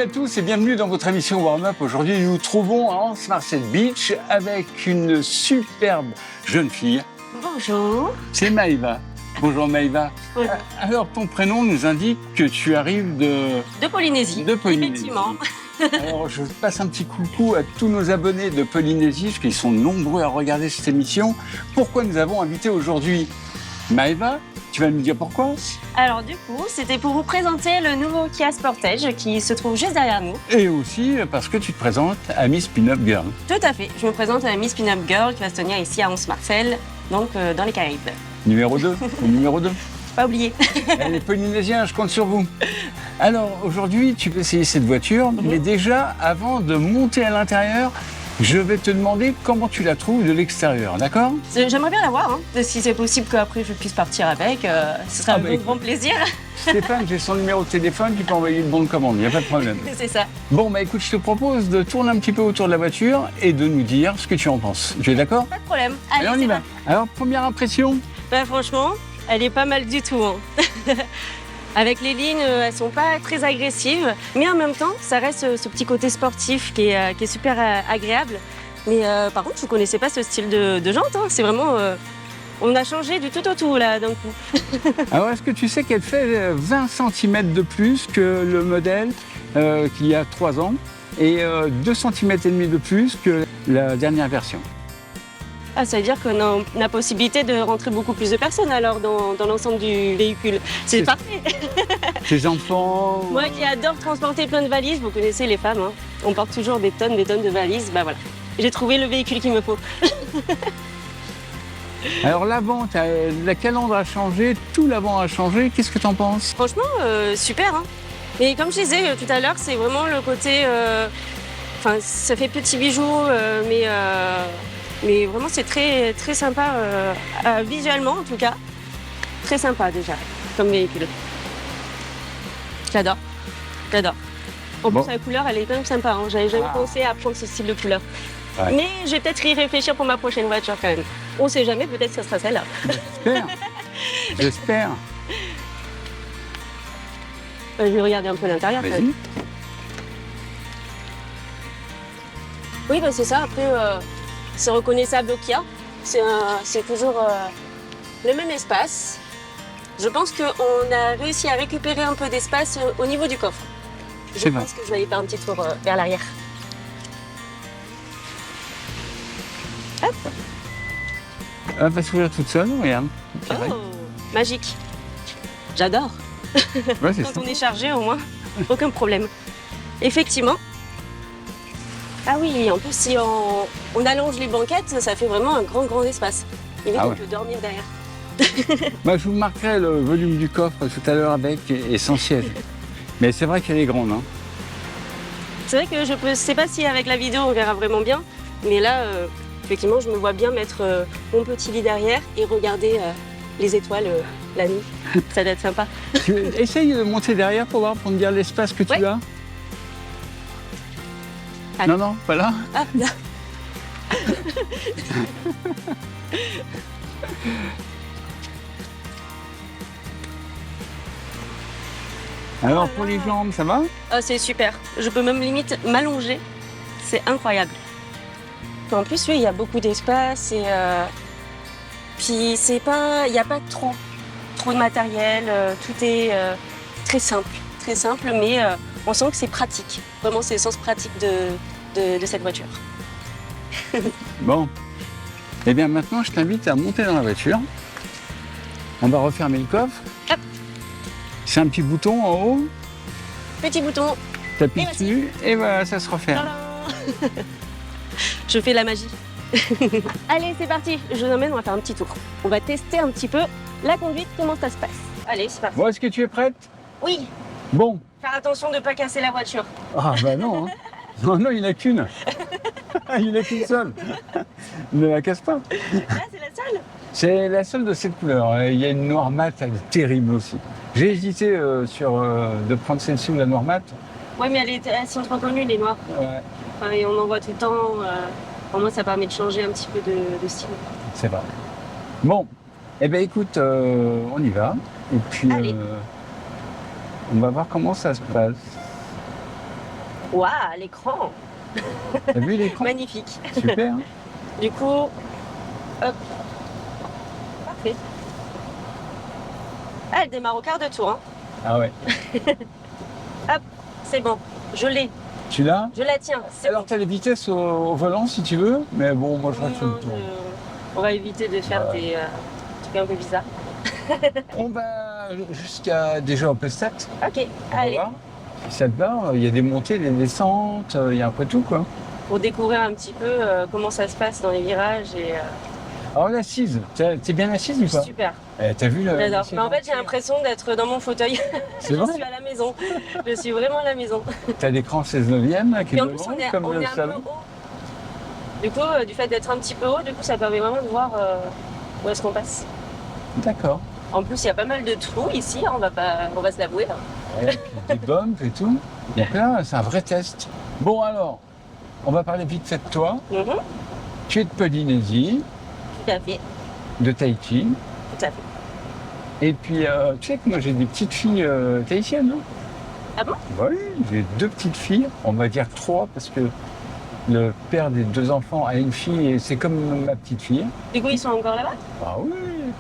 à tous et bienvenue dans votre émission Warm-Up. Aujourd'hui, nous nous trouvons à Anse-Marcel Beach avec une superbe jeune fille. Bonjour. C'est Maëva. Bonjour Maëva. Oui. Alors, ton prénom nous indique que tu arrives De Polynésie. de Polynésie. Effectivement. Alors, je passe un petit coucou à tous nos abonnés de Polynésie, parce qu'ils sont nombreux à regarder cette émission. Pourquoi nous avons invité aujourd'hui Maëva? Tu vas nous dire pourquoi? Alors du coup, c'était pour vous présenter le nouveau Kia Sportage qui se trouve juste derrière nous. Et aussi parce que tu te présentes à Miss Pin-Up Girl. Tout à fait. Je me présente à la Miss Pin-Up Girl qui va se tenir ici à Anse-Marcel, donc dans les Caraïbes. Numéro 2. Numéro 2. Pas oublié. Les Polynésiens, je compte sur vous. Alors, aujourd'hui, tu peux essayer cette voiture, mais déjà, avant de monter à l'intérieur, je vais te demander comment tu la trouves de l'extérieur, d'accord? J'aimerais bien la voir, hein, si c'est possible qu'après je puisse partir avec. Ce sera un grand plaisir. Stéphane, j'ai son numéro de téléphone, tu peux envoyer une bonne commande, il n'y a pas de problème. C'est ça. Bon, bah écoute, je te propose de tourner un petit peu autour de la voiture et de nous dire ce que tu en penses. Tu es d'accord? Pas de problème. Allez, on y va. Alors, première impression? Franchement, elle est pas mal du tout. Hein. Avec les lignes, elles sont pas très agressives, mais en même temps, ça reste ce petit côté sportif qui est super agréable. Mais par contre, je ne connaissais pas ce style de jante. Hein. C'est vraiment... on a changé du tout au tout, là, d'un coup. Alors, est-ce que tu sais qu'elle fait 20 cm de plus que le modèle qu'il y a 3 ans et 2 cm et demi de plus que la dernière version? Ah, ça veut dire qu'on a la possibilité de rentrer beaucoup plus de personnes alors dans l'ensemble du véhicule. C'est parfait. Tes enfants? Moi qui adore transporter plein de valises, vous connaissez les femmes, hein. On porte toujours des tonnes de valises. Bah voilà, j'ai trouvé le véhicule qu'il me faut. Alors l'avant, la calandre a changé, tout l'avant a changé. Qu'est-ce que tu en penses? Franchement, super. Hein. Et comme je disais tout à l'heure, c'est vraiment le côté... Enfin, ça fait petit bijou, mais vraiment, c'est très, très sympa, visuellement en tout cas. Très sympa déjà, comme véhicule. J'adore. En plus, la couleur, elle est quand même sympa. Hein. J'avais jamais pensé à prendre ce style de couleur. Ouais. Mais je vais peut-être y réfléchir pour ma prochaine voiture quand même. On sait jamais, peut-être que ce sera celle-là. J'espère. Je vais regarder un peu l'intérieur quand même. Oui, bah, c'est ça. Après... c'est reconnaissable au Kia. C'est toujours le même espace. Je pense qu'on a réussi à récupérer un peu d'espace au niveau du coffre. Je pense que je vais aller faire un petit tour vers l'arrière. Hop. Elle va s'ouvrir toute seule, regarde. Oh, magique. J'adore. Ouais, Quand on est chargé, au moins, aucun problème. Effectivement. Ah oui, en plus, si on allonge les banquettes, ça fait vraiment un grand espace. Et on peut dormir derrière. Bah, je vous marquerai le volume du coffre tout à l'heure avec essentiel. Mais c'est vrai qu'elle est grande. Hein. C'est vrai que je ne sais pas si avec la vidéo on verra vraiment bien, mais là, effectivement, je me vois bien mettre mon petit lit derrière et regarder les étoiles la nuit. Ça doit être sympa. Essaye de monter derrière pour voir, pour me dire l'espace que tu as. Allez. Non, pas là. Ah, là. Alors, pour les jambes, ça va? C'est super. Je peux même limite m'allonger. C'est incroyable. En plus, oui, il y a beaucoup d'espace et puis il n'y a pas trop de matériel. Tout est très simple, mais on sent que c'est pratique. Vraiment, c'est le sens pratique de cette voiture. Bon. Eh bien, maintenant, je t'invite à monter dans la voiture. On va refermer le coffre. Hop. C'est un petit bouton en haut. Petit bouton. T'appuies dessus et voilà, ça se referme. Je fais la magie. Allez, c'est parti. Je vous emmène, on va faire un petit tour. On va tester un petit peu la conduite, comment ça se passe. Allez, c'est parti. Bon, est-ce que tu es prête? Oui. Bon. Faire attention de ne pas casser la voiture. Ah bah non, hein. Non, il n'y en a qu'une. Il n'y en a qu'une seule. Ne la casse pas. Là, c'est la seule. C'est la seule de cette couleur. Il y a une noire mat, elle est terrible aussi. J'ai hésité de prendre celle-ci ou la noire mat. Oui, mais elles sont trop connues, les noires. Ouais. Enfin, et on en voit tout le temps. Pour moi, ça permet de changer un petit peu de style. C'est vrai. Bon, eh bien écoute, on y va. Et puis, on va voir comment ça se passe. Waouh, l'écran, T'as vu l'écran? magnifique. Super. Hein. Du coup, hop, parfait. Ah, elle démarre au quart de tour. Hein. Ah ouais. Hop, c'est bon, je l'ai, Tu l'as? je la tiens. C'est Alors, tu as les vitesses au volant si tu veux, mais bon, moi je bon. crois que tu Non, le tournes. on va éviter de faire des trucs un peu bizarres. On va jusqu'à déjà au Pestat. Ok, On va allez, voir. Si ça te va, il y a des montées, des descentes, il y a un peu tout quoi. pour découvrir un petit peu comment ça se passe dans les virages et Alors l'assise, t'es bien assise ou pas? super. T'as vu le. J'adore. l'assise Mais en fait, j'ai l'impression d'être dans mon fauteuil. C'est Je vrai? suis à la maison. Je suis vraiment à la maison. T'as l'écran 16/9 là, qui est Et en plus, devant, on est comme un le peu salon. haut. Du coup, du fait d'être un petit peu haut, du coup, ça permet vraiment de voir où est-ce qu'on passe. D'accord. En plus, il y a pas mal de trous ici, hein, on va se l'avouer. Hein. Ouais, puis des bumps et tout. Donc là, c'est un vrai test. Bon alors, on va parler vite fait de toi. Mhm, Tu es de Polynésie, tout à fait, de Tahiti. tout à fait. Et puis, tu sais que moi j'ai des petites filles tahitiennes. Hein. Ah bon? Oui, j'ai 2 petites filles, on va dire 3 parce que le père des 2 enfants a une fille et c'est comme ma petite fille. Du coup, ils sont encore là-bas? Ah oui.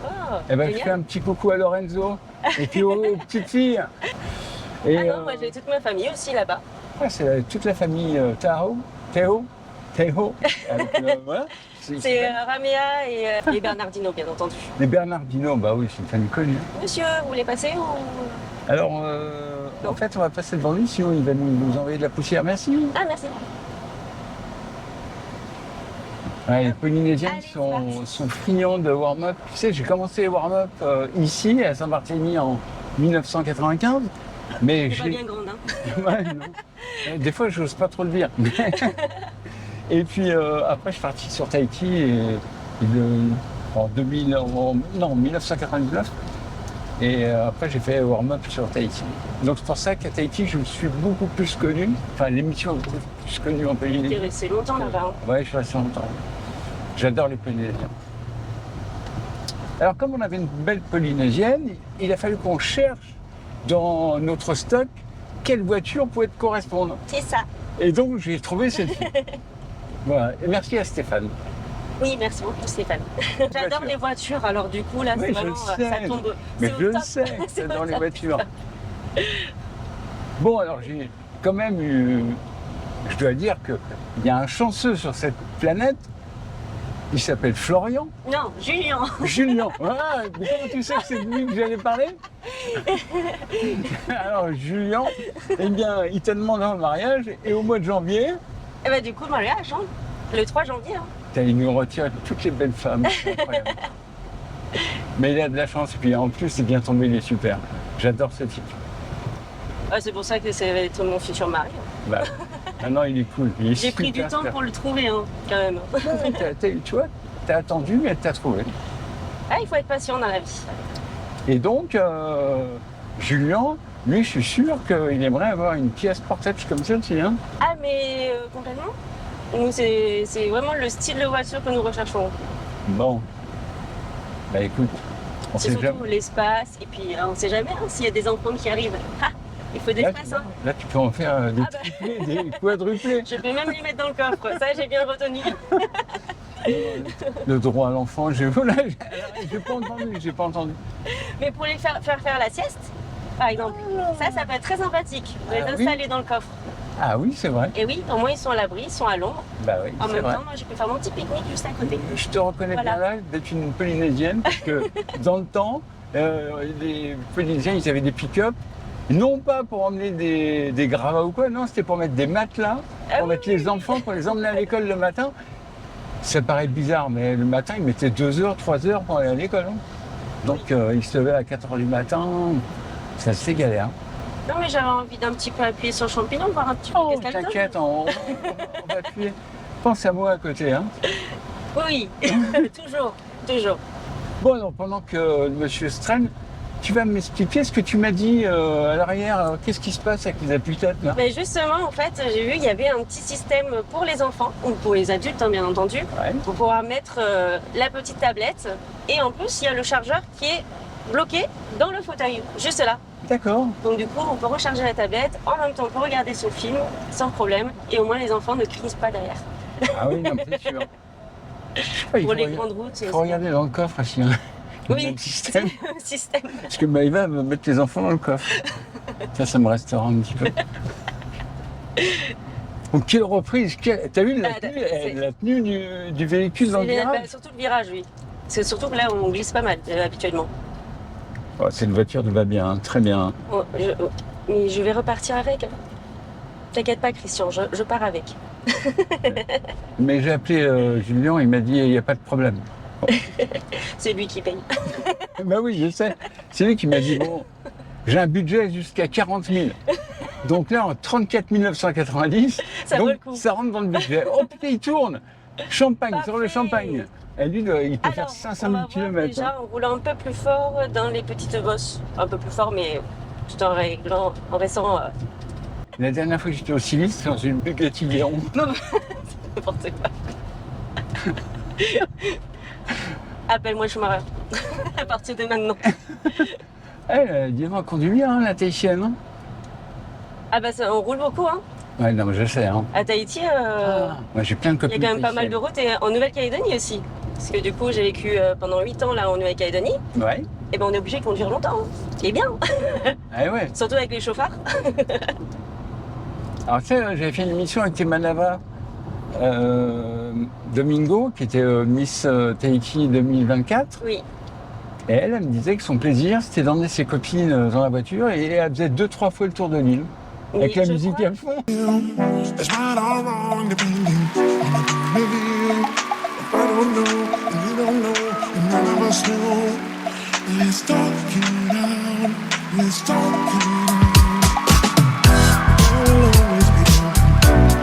Oh, Eh ben, je génial. fais un petit coucou à Lorenzo et puis aux petites filles. Et, Ah non, moi j'ai toute ma famille aussi là-bas. c'est toute la famille Théo. Voilà. C'est Ramea et Bernardino, bien entendu. Les Bernardino, bah oui, c'est une famille connue. Monsieur, vous voulez passer ou... Alors, Non. en fait, on va passer devant lui, sinon il va nous envoyer de la poussière. Merci. Ah, merci. Ouais, les Polynésiens Allez, sont friands de warm-up. Tu sais, j'ai commencé les warm-up ici, à Saint-Barthélemy, en 1995. Mais C'est pas bien grande, hein. Ouais, non. Des fois, je n'ose pas trop le dire. Et puis, après, je suis parti sur Tahiti en 1999. Et après, j'ai fait warm-up sur Tahiti. Donc, c'est pour ça qu'à Tahiti, je me suis beaucoup plus connu. Enfin, l'émission est beaucoup plus connue en T'es Polynésie. resté longtemps là-bas. Hein. Ouais, je suis resté longtemps. J'adore les Polynésiens. Alors, comme on avait une belle Polynésienne, il a fallu qu'on cherche dans notre stock quelle voiture pouvait te correspondre. C'est ça. Et donc, j'ai trouvé celle-ci. Voilà. Et merci à Stéphane. Oui, merci beaucoup Stéphane. J'adore les voitures, alors du coup là Oui, c'est je vraiment le sais. ça tombe. Mais c'est au je le top. sais, C'est au j'adore les top. voitures. Bon, alors j'ai quand même eu. Je dois dire qu'il y a un chanceux sur cette planète. Il s'appelle Florian. Non, Julien. Julien. Ah, mais comment tu sais que c'est de lui que j'allais parler? Alors, Julien, eh bien, il t'a demandé un mariage et au mois de janvier, Et bah du coup mariage, hein, le 3 janvier. Hein. il nous retire toutes les belles femmes. C'est incroyable. Mais il a de la chance, puis en plus, c'est bien tombé, il est super. J'adore ce type. Ah, c'est pour ça que ça va être mon futur mari. Bah, maintenant, il est cool. Il est J'ai pris du super, temps super. pour le trouver, hein, quand même. Tu vois, t'as attendu, mais elle t'a trouvé. Ah, il faut être patient dans la vie. Et donc, Julien, lui, je suis sûr qu'il aimerait avoir une pièce portage comme celle-ci. Hein. Ah, mais complètement. Nous, c'est vraiment le style de voiture que nous recherchons. Bon. Bah écoute, on C'est sait surtout jamais. l'espace, et puis on sait jamais hein, s'il y a des enfants qui arrivent. Ah, il faut de Là, l'espace. Hein. là, tu peux en faire des Ah bah. triplés, des quadruplés. Je peux même les mettre dans le coffre, ça j'ai bien retenu. Le droit à l'enfant, voilà, j'ai pas entendu, j'ai pas entendu. Mais pour les faire la sieste, par exemple, ça peut être très sympathique. Vous les Ah oui. installer dans le coffre. Ah oui, c'est vrai. Et oui, au moins ils sont à l'abri, ils sont à l'ombre. Bah oui, En c'est même vrai. temps, moi je peux faire mon petit pique-nique juste à côté. Je te reconnais Voilà. bien là d'être une Polynésienne parce que dans le temps, les Polynésiens, ils avaient des pick-up. Non pas pour emmener des gravats ou quoi, non, c'était pour mettre des matelas, Ah pour oui, mettre les enfants, pour les emmener à l'école le matin. Ça paraît bizarre, mais le matin, ils mettaient 2 heures, 3 heures pour aller à l'école. Hein. Donc, ils se levaient à 4 heures du matin. Ça, c'est galère. Non mais j'avais envie d'un petit peu appuyer sur le champignon, voir un petit peu Oh, qu'est-ce qu'elle donne. t'inquiète, on va appuyer. Pense à moi à côté. Hein. Oui, toujours, toujours. Bon, alors, pendant que le monsieur se traîne, tu vas m'expliquer ce que tu m'as dit à l'arrière. Qu'est-ce qui se passe avec les appuis-têtes là? Mais justement, en fait, j'ai vu qu'il y avait un petit système pour les enfants, ou pour les adultes, hein, bien entendu, Ouais. pour pouvoir mettre la petite tablette. Et en plus, il y a le chargeur qui est bloqué dans le fauteuil, juste là. D'accord. Donc du coup, on peut recharger la tablette, en même temps on peut regarder son film sans problème, et au moins les enfants ne crisent pas derrière. Ah oui, non, c'est sûr. Il Pour faut, les grandes routes, faut regarder dans le coffre aussi. Hein. Le Oui, même système. c'est le système. Parce que Maëva va mettre les enfants dans le coffre. Ça me restera un petit peu. Donc quelle reprise, t'as vu la tenue du véhicule dans le virage? Surtout le virage, oui. C'est surtout que là, on glisse pas mal, habituellement. Oh, cette voiture te va bien, hein, très bien. Oh, mais je vais repartir avec. Hein. T'inquiète pas, Christian, je pars avec. Mais j'ai appelé Julien, il m'a dit il n'y a pas de problème. Bon. C'est lui qui paye. Ben oui, je sais. C'est lui qui m'a dit bon, j'ai un budget jusqu'à 40 000. Donc là, en 34 990, Ça vaut le coup. Ça rentre dans le budget. Oh putain, il tourne. Champagne, Parfait. sur le champagne. Et lui, il peut faire 500 000 km. Déjà, en roulant un peu plus fort dans les petites bosses. Un peu plus fort, mais tout en réglant, en restant... La dernière fois que j'étais au Civil, c'était dans une Bugatti Veyron. Non, c'est n'importe quoi. Appelle-moi Schumacher. À partir de maintenant. Dis-moi, conduit bien, hein, la Tahitienne. Hein. Ah bah on roule beaucoup, hein. Ouais, non, mais je sais. Hein. À Tahiti, moi, j'ai plein de il y copines. a quand même pas mal de routes, et en Nouvelle-Calédonie aussi. Parce que du coup, j'ai vécu pendant 8 ans là en Nouvelle-Calédonie. Ouais. Et ben on est obligé de conduire longtemps. Hein. C'est bien. Ah ouais. Surtout avec les chauffards. Alors tu sais, j'avais fait une émission avec Temanava Domingo, qui était Miss Tahiti 2024. Oui. Et elle me disait que son plaisir, c'était d'emmener ses copines dans la voiture et elle faisait 2-3 fois le tour de l'île. Avec la musique à fond. It's right or wrong, depending on the point of view. If I don't know, and you don't know, and none of us know. Let's talk it out. Let's talk it out. I'll always be talking.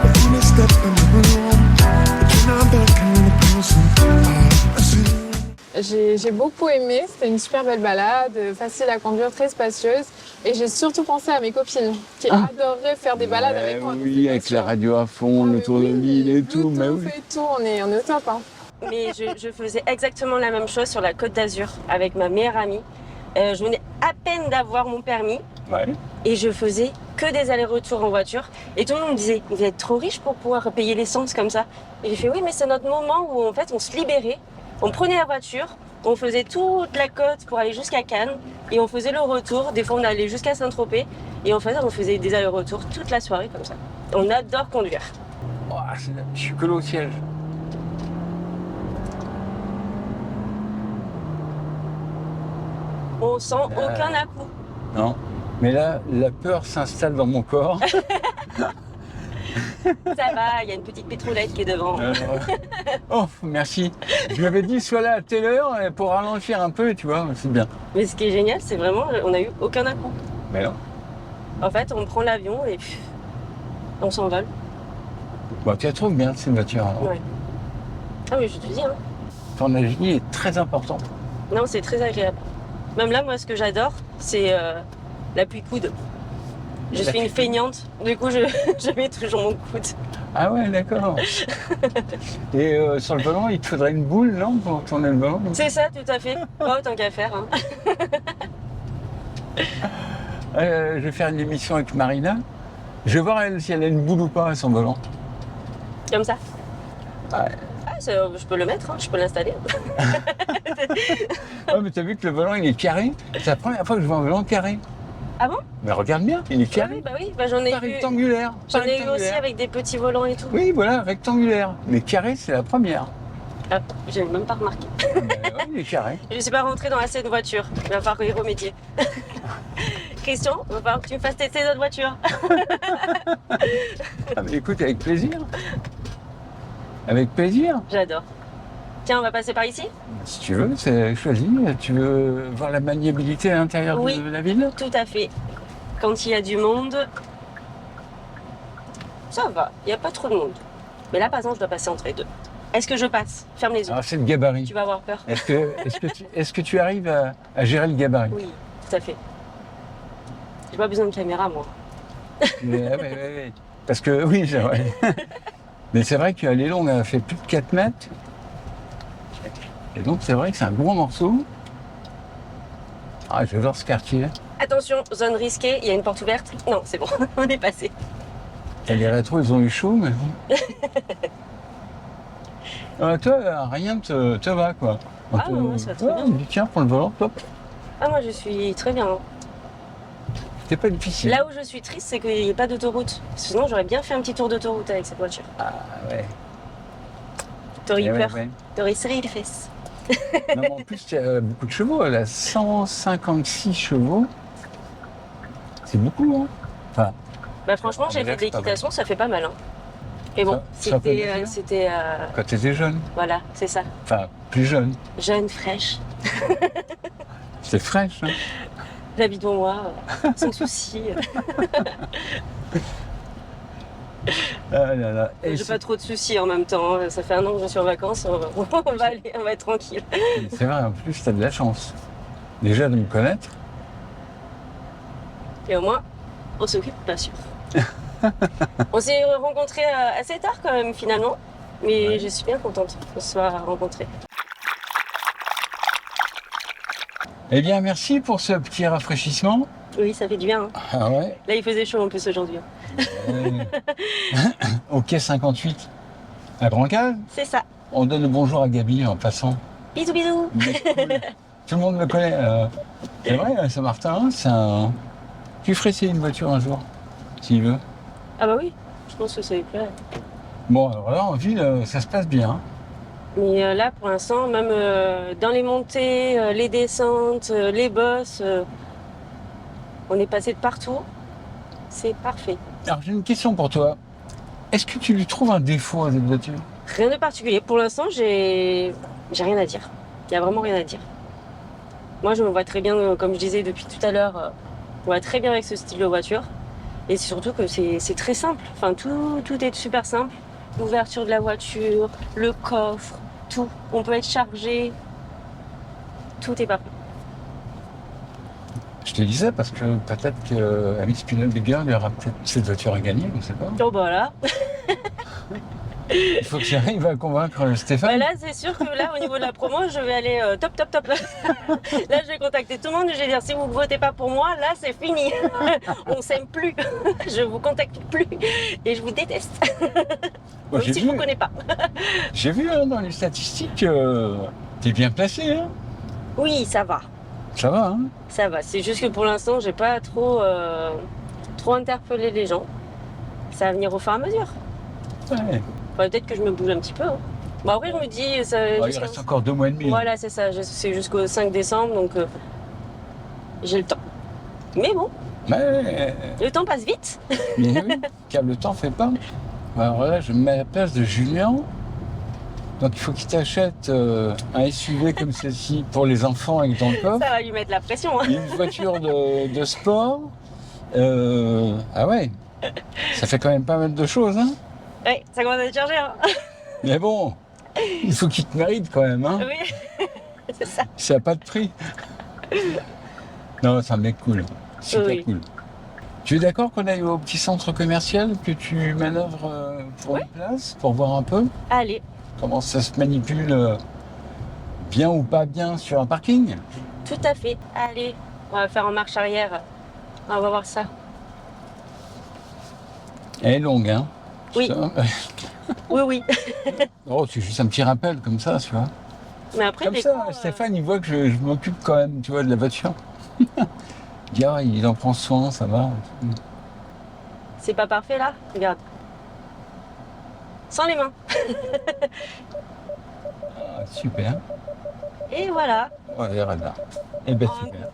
If you misstep in the room, but you're not that kind of person. I assume. J'ai beaucoup aimé, c'était une super belle balade, facile à conduire, très spacieuse. Et j'ai surtout pensé à mes copines qui adoreraient faire des balades avec moi. Oui, avec la radio à fond, le tour de l'île et tout. Mais oui. Et tout, on est au top. Hein. Mais je faisais exactement la même chose sur la Côte d'Azur avec ma meilleure amie. Je venais à peine d'avoir mon permis. Ouais. Et je faisais que des allers-retours en voiture. Et tout le monde me disait, vous êtes trop riche pour pouvoir payer l'essence comme ça. Et j'ai fait, oui, mais c'est notre moment où en fait on se libérait. On prenait la voiture, on faisait toute la côte pour aller jusqu'à Cannes. Et on faisait le retour. Des fois, on allait jusqu'à Saint-Tropez. Et en fait, on faisait des allers-retours toute la soirée comme ça. On adore conduire. Oh, je suis collé au siège. On sent aucun à-coup. Non. Mais là, la peur s'installe dans mon corps. Ça va, il y a une petite pétrolette qui est devant. Oh, merci. Je lui avais dit, sois là à telle heure pour ralentir un peu, tu vois, c'est bien. Mais ce qui est génial, c'est vraiment, on n'a eu aucun à-coup. Mais non. En fait, on prend l'avion et puis on s'envole. Bon, tu la trouves bien, cette voiture. Alors. Ouais. Ah oui, je te dis. Hein. Ton avis est très important. Non, c'est très agréable. Même là, moi, ce que j'adore, c'est l'appui-coude. Je suis une feignante, du coup, je mets toujours mon coude. Ah ouais, d'accord. Et sur le volant, il te faudrait une boule, non, pour tourner le volant? C'est ça, tout à fait. Oh, tant qu'à faire. Hein. Je vais faire une émission avec Marina. Je vais voir elle, si elle a une boule ou pas à son volant. Comme ça. Ouais. Ah, je peux le mettre, hein, je peux l'installer. Oh, mais t'as vu que le volant, il est carré? C'est la première fois que je vois un volant carré. Ah bon? Mais regarde bien, il est carré. Oui, bah j'en ai Pas eu. rectangulaire. J'en Pas ai eu aussi rectangulaire. avec des petits volants et tout. Oui, voilà, rectangulaire. Mais carré, c'est la première. Ah, j'ai même pas remarqué. Ben ouais, il est carré. Je ne suis pas rentrée dans assez de voitures. Il va falloir y remédier. Christian, il va falloir que tu me fasses tester notre voiture. Ah, mais écoute, avec plaisir. Avec plaisir. J'adore. Tiens, on va passer par ici? Si tu veux, c'est choisi. Tu veux voir la maniabilité à l'intérieur Oui. de la ville? Tout à fait. Quand il y a du monde, ça va, il n'y a pas trop de monde. Mais là, par exemple, je dois passer entre les deux. Est-ce que je passe? Ferme les yeux. Alors, c'est le gabarit. Tu vas avoir peur. Est-ce que tu arrives à gérer le gabarit? Oui, tout à fait. J'ai pas besoin de caméra, moi. Ouais. Parce que, oui, c'est vrai. Mais c'est vrai qu'elle est longue, elle fait plus de 4 mètres. Et donc, c'est vrai que c'est un gros morceau. Ah, je vais voir ce quartier. Attention, zone risquée, il y a une porte ouverte. Non, c'est bon, on est passé. Et les rétros, ils ont eu chaud, mais bon. Toi, rien te va, quoi. Ah, moi, ça va très bien. On dit, tiens, prends le volant, hop. Ah, moi, je suis très bien. C'était pas difficile. Là où je suis triste, c'est qu'il n'y ait pas d'autoroute. Sinon, j'aurais bien fait un petit tour d'autoroute avec cette voiture. Ah, ouais. T'aurais Eh eu ouais, peur. ouais. T'aurais serré les fesses. Non, mais en plus, il y a beaucoup de chevaux. Elle a 156 chevaux. C'est beaucoup, hein. Enfin, Bah, franchement, j'ai fait de l'équitation, ça fait pas mal. Hein. Et bon, Ça peut plaisir. c'était quand t'étais jeune. voilà, c'est ça. Enfin, plus jeune. Jeune, fraîche. C'est fraîche, hein. La vie devant moi, sans souci. Ah là là. Et J'ai pas trop de soucis en même temps. Ça fait 1 an que je suis en vacances. On va aller, on va être tranquille. c'est vrai, en plus, t'as de la chance. Déjà de me connaître. Et au moins, on s'occupe pas sûr. On s'est rencontrés assez tard quand même finalement. Mais Ouais. je suis bien contente qu'on se soit rencontrés. Eh bien, merci pour ce petit rafraîchissement. Oui, ça fait du bien. Hein. Ah ouais. Là, il faisait chaud en plus aujourd'hui. Au quai 58, à Grand-Cave. C'est ça. On donne le bonjour à Gabi en passant. Bisous, bisous. Mais cool. Tout le monde me connaît. C'est vrai, à Saint-Martin, c'est un... Tu ferais essayer une voiture un jour, s'il veut. Ah bah oui, je pense que ça lui plaît. Bon, alors là, en ville, ça se passe bien. Mais là, pour l'instant, même dans les montées, les descentes, les bosses, on est passé de partout. C'est parfait. Alors, j'ai une question pour toi. Est-ce que tu lui trouves un défaut à cette voiture? Rien de particulier. Pour l'instant, j'ai rien à dire. Il n'y a vraiment rien à dire. Moi, je me vois très bien, comme je disais depuis tout à l'heure, je me vois très bien avec ce style de voiture. Et c'est surtout que c'est très simple. Enfin, tout est super simple. L'ouverture de la voiture, le coffre, tout. On peut être chargé. Tout est parfait. Je te disais parce que peut-être qu'Ami Spielberger lui aura peut-être cette voiture à gagner, on ne sait pas. Donc voilà. Il faut que j'arrive à convaincre Stéphane. Bah là, c'est sûr que là, au niveau de la promo, je vais aller top, top, top. Là, je vais contacter tout le monde et je vais dire si vous ne votez pas pour moi, là, c'est fini. On s'aime plus. Je vous contacte plus et je vous déteste. Moi, Même si je ne vous connais pas. J'ai vu hein, dans les statistiques, t'es bien placé, hein. Oui, ça va. Ça va, hein. Ça va. C'est juste que pour l'instant, j'ai pas trop interpellé les gens. Ça va venir au fur et à mesure. Ouais. Faudrait peut-être que je me bouge un petit peu. Hein. Bon, après, je me dis. Ça, Bon, il reste encore 2 mois et demi. Voilà, c'est ça. C'est jusqu'au 5 décembre, donc j'ai le temps. Mais bon, Mais, le temps passe vite. mais oui, car le temps fait pas. Alors là, je me mets à la place de Julien. Donc il faut qu'il t'achète un SUV comme celle-ci pour les enfants avec dans le coffre. Ça va lui mettre la pression. Hein. Une voiture de sport. Ah ouais, ça fait quand même pas mal de choses, hein. Ouais, ça commence à te charger. Hein. Mais bon, il faut qu'il te mérite quand même, hein. Oui, c'est ça. Ça n'a pas de prix. Non, c'est un mec cool. Super Oui. cool. Tu es d'accord qu'on aille au petit centre commercial, que tu manœuvres pour Ouais. une place, pour voir un peu Allez, comment ça se manipule bien ou pas bien sur un parking? tout à fait. Allez, on va faire en marche arrière. On va voir ça. Elle est longue, hein. Oui. Ça, Oui, oui. oh, c'est juste un petit rappel comme ça, tu vois. Mais après, Comme des ça, fois, Stéphane, il voit que je m'occupe quand même, tu vois, de la voiture. Il dit, ah, il en prend soin, ça va. c'est pas parfait là. Regarde. Sans les mains. Ah, super. Et voilà. Ouais, les radars. Eh ben, Oh, super.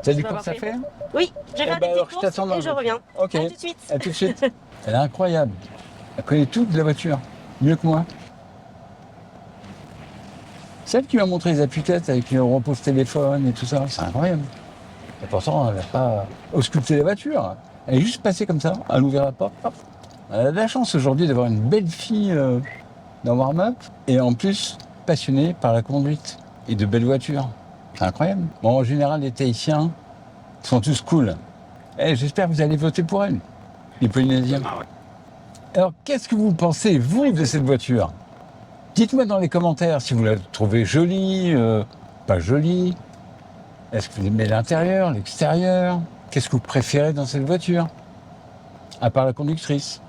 T'as dit pas quoi ça parfait. fait? Oui, je vais faire ben des alors, petites je t'attends courses dans et le je voiture. reviens. Ok. À tout de suite. À tout de suite. Elle est incroyable. Elle connaît tout de la voiture. Mieux que moi. Celle qui m'a montré les appuis-têtes avec le repose-téléphone et tout ça, c'est incroyable. Et pourtant, elle n'a pas ausculté la voiture. Elle est juste passée comme ça, elle a ouvert la porte. Hop. Elle a de la chance aujourd'hui d'avoir une belle fille dans Warm-Up et en plus passionnée par la conduite et de belles voitures. C'est incroyable. Bon, en général, les Tahitiens sont tous cool. Eh, j'espère que vous allez voter pour elle, les Polynésiens. Alors, qu'est-ce que vous pensez, vous, de cette voiture? Dites-moi dans les commentaires si vous la trouvez jolie, pas jolie. Est-ce que vous aimez l'intérieur, l'extérieur? Qu'est-ce que vous préférez dans cette voiture? À part la conductrice.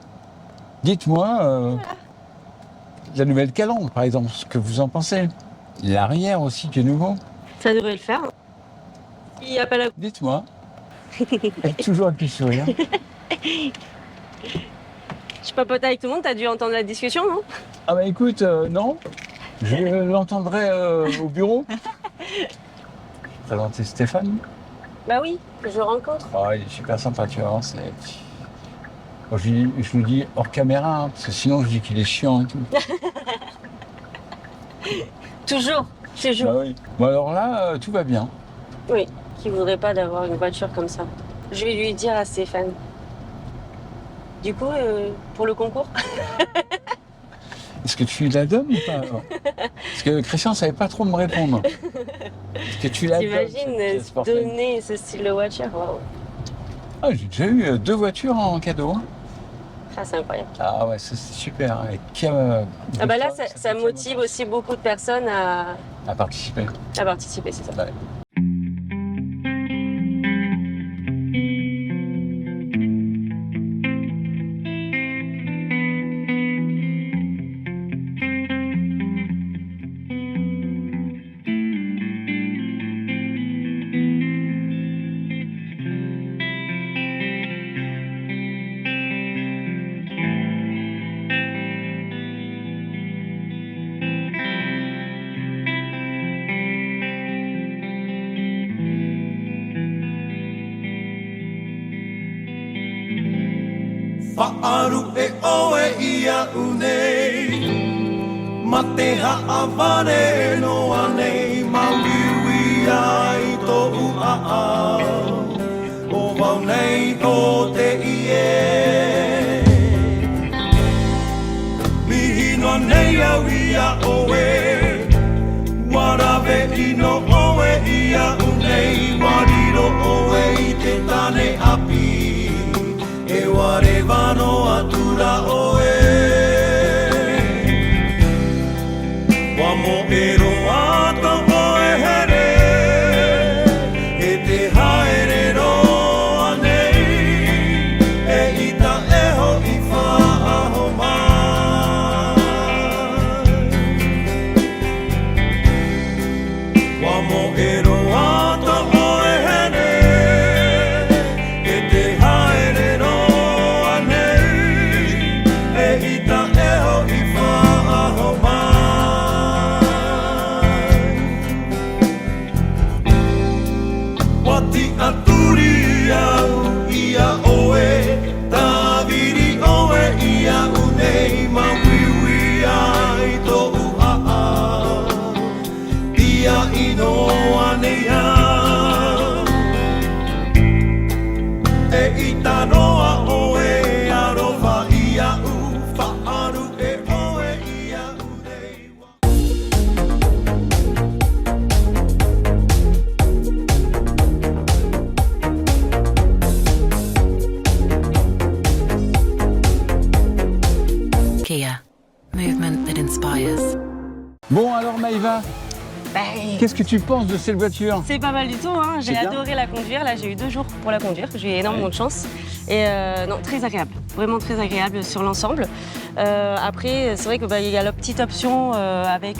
Dites-moi, la nouvelle calandre, par exemple, ce que vous en pensez. L'arrière aussi qui est nouveau. Ça devrait le faire. Il n'y a pas la... Dites-moi. Toujours avec le sourire. Je papote avec tout le monde, t'as dû entendre la discussion, non? Ah bah écoute, non. Je l'entendrai au bureau. Présenter Stéphane. Bah oui, je rencontre. Ah, il est super sympa, tu vois. Bon, je lui dis hors caméra, hein, parce que sinon je dis qu'il est chiant et tout. Toujours, toujours. Bah oui. Bon alors là, tout va bien. Oui, qui voudrait pas d'avoir une voiture comme ça. Je vais lui dire à Stéphane. Du coup, pour le concours, Est-ce que tu l'adoptes ou pas alors? Parce que Christian ne savait pas trop me répondre. Est-ce que tu l'adoptes? t'imagines se donner ce style de voiture? Waouh. Ah, j'ai déjà eu 2 voitures en cadeau. Hein. Ah, c'est incroyable. Ah ouais, ça c'est super. Hein. Et Ah bah là, ça motive aussi beaucoup de personnes à participer. à participer, c'est ça. Ouais. Whaaru e oe ia unei Mate haa ware no anei Mawiwi ai tō ua O wau nei o te ie Mihi no nei au ia oe Warawe ino oe ia unei Wariro oe I te tane api E ware wano atura oe Wa mo e roa to oe here E te haere roa nei E ita e ho I whaaho mai Wa mo e roa to oe here E te haere roa nei E ita e ho I whaaho mai Wati aturi au ia oe Tawiri oe ia unei Mawiwi ai tō ua Ia ino anei au E ita roa oe arofa ia u Whaaru e oe ia unei Kia, movement that inspires. Bon alors Maïva, Bah, qu'est-ce que tu penses de cette voiture? c'est pas mal du tout, hein. J'ai C'est bien. adoré la conduire. Là, j'ai eu 2 jours pour la conduire. J'ai eu énormément de chance. Et non, très agréable. Vraiment très agréable sur l'ensemble. Après, c'est vrai qu'il y a la petite option avec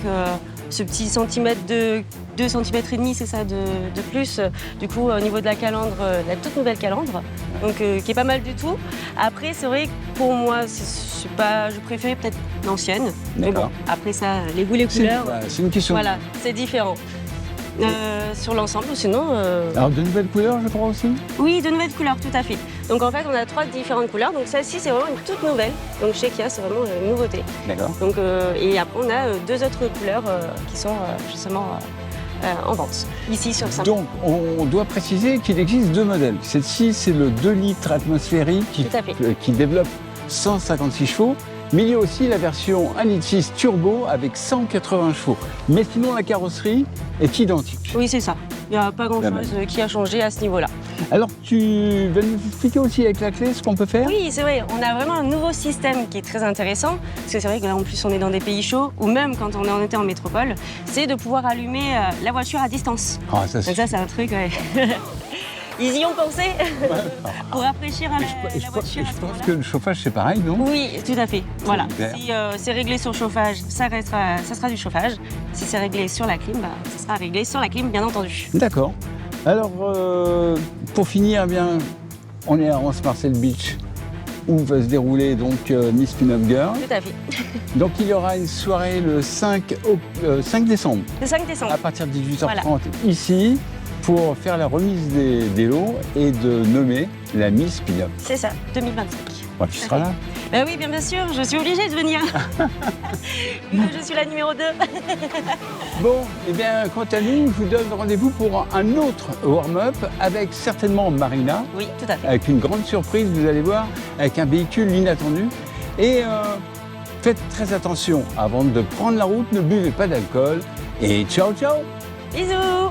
ce petit centimètre de 2 cm et demi, c'est ça, de plus. Du coup, au niveau de la calandre, la toute nouvelle calandre, donc qui est pas mal du tout. Après, c'est vrai que pour moi, je préférais peut-être l'ancienne. Mais bon, D'accord. après ça, les goûts, les couleurs, C'est une question. voilà, c'est différent. Sur l'ensemble, sinon... Alors de nouvelles couleurs, je crois aussi. Oui, de nouvelles couleurs, tout à fait. Donc en fait, on a 3 différentes couleurs. Donc celle-ci, c'est vraiment une toute nouvelle. Donc chez Kia, c'est vraiment une nouveauté. D'accord. Donc, et après, on a 2 autres couleurs qui sont justement en vente, ici sur Saint-Paul. Donc on doit préciser qu'il existe 2 modèles. Celle-ci, c'est le 2 litres atmosphérique Tout à fait. qui développe 156 chevaux. Mais il y a aussi la version 1.6 turbo avec 180 chevaux. Mais sinon, la carrosserie est identique. Oui, c'est ça. Il n'y a pas grand-chose qui a changé à ce niveau-là. Alors, tu vas nous expliquer aussi avec la clé ce qu'on peut faire? Oui, c'est vrai, on a vraiment un nouveau système qui est très intéressant, parce que c'est vrai que là, en plus, on est dans des pays chauds, ou même quand on est en été en métropole, c'est de pouvoir allumer la voiture à distance. Ah, ça, Donc ça, c'est un truc, ouais. Ils y ont pensé pour rafraîchir la voiture. Je pense que le chauffage, c'est pareil, non? Oui, tout à fait. Voilà. Super. Si c'est réglé sur chauffage, ça sera du chauffage. Si c'est réglé sur la clim, ça sera réglé sur la clim, bien entendu. D'accord. Alors, pour finir, eh bien, on est à Anse-Marcel Beach, où va se dérouler donc Miss Pin-Up Girl. Tout à fait. Donc, il y aura une soirée le 5 décembre, Le 5 décembre. à partir de 18h30, Voilà. ici, pour faire la remise des lots et de nommer la Miss Pin-Up. C'est ça, 2025. Ouais, tu seras là. Ben oui, bien sûr, je suis obligée de venir. Vu que je suis la numéro 2. Bon, eh bien, quant à nous, je vous donne rendez-vous pour un autre warm-up avec certainement Marina, Oui, tout à fait. avec une grande surprise, vous allez voir, avec un véhicule inattendu. Et faites très attention, avant de prendre la route, ne buvez pas d'alcool. Et ciao, ciao! Bisous.